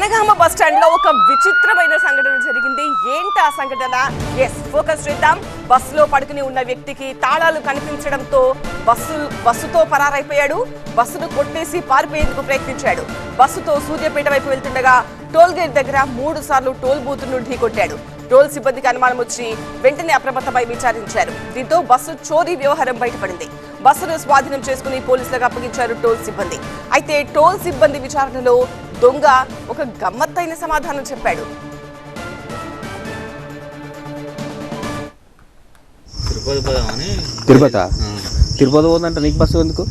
Janagama bus stand లో ఒక విచిత్రమైన సంఘటన జరిగింది. ఏంటి ఆ సంఘటన? ఫోకస్ చేద్దాం. బస్సులో పడుకుని ఉన్న వ్యక్తికి తాళాలు కనిపించడంతో బస్సుతో పరారైపోయాడు. బస్సును కొట్టేసి పారిపోయేందుకు ప్రయత్నించాడు. బస్సుతో సూర్యాపేట వైపు వెళ్తుండగా టోల్ గేట్ దగ్గర 3 సార్లు టోల్ బూత్ ను ఢీకొట్టాడు. టోల్ సిబ్బందికి అనుమానం వచ్చి వెంటనే అప్రమత్తమై విచారించారు. దీంతో బస్సు చోరీ వ్యవహారం బయటపడింది. బస్సును స్వాధీనం చేసుకుని పోలీసులకు అప్పగించారు టోల్ సిబ్బంది. అయితే టోల్ సిబ్బంది విచారణలో దొంగ ఒక గమ్మత్తైన సమాధానం చెప్పాడు. తిరుపతి పోతుందంటే నీకు బస్సు ఎందుకు?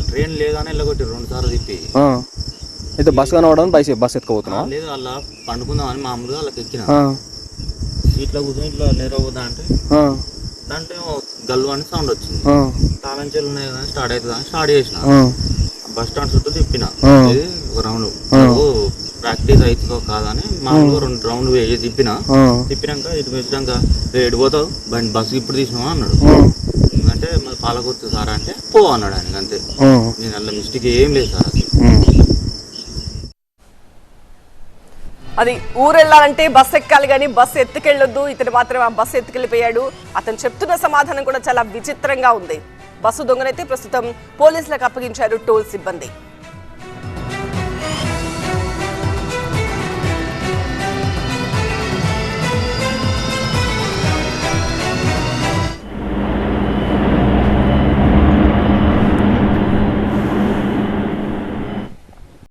ట్రైన్ లేదని వెళ్ళగొట్టి 2 సార్లు తిప్పి అయితే బస్సు కనవడం బస్సు ఎత్తుకోబోతున్నా లేదు. అలా పండుకుందామని మామూలుగా వాళ్ళకి ఎక్కిన సీట్లో కూర్చొని ఇట్లా నిద్రపోతా అంటే దాంట్లో గల్లు అని సౌండ్ వచ్చింది. తాళం చెల్లు ఉన్నాయి కానీ స్టార్ట్ అవుతుంది అని స్టార్ట్ చేసిన. బస్ స్టాండ్ చుట్టూ తిప్పిన ఒక రౌండ్ ప్రాక్టీస్ అవుతుందో కాదని మామూలుగా 2 రౌండ్లు తిప్పినాక ఇటు వచ్చినాక ఎడిపోతావు బండి బస్సు ఇప్పుడు తీసినావా అన్నాడు. అంటే మరి పాలకొత్తు సార్ అంటే పో అన్నాడు ఆయన. అంతే, నేను అలా మిస్టేక్ ఏం లేదు సార్. అది ఊరెళ్ళాలంటే బస్సు ఎక్కాలి కానీ బస్సు ఎత్తుకెళ్ళొద్దు. ఇతను మాత్రం ఆ బస్సు ఎత్తుకెళ్ళిపోయాడు. అతను చెప్తున్న సమాధానం కూడా చాలా విచిత్రంగా ఉంది. బస్సు దొంగనైతే ప్రస్తుతం పోలీసులకు అప్పగించారు టోల్ సిబ్బంది.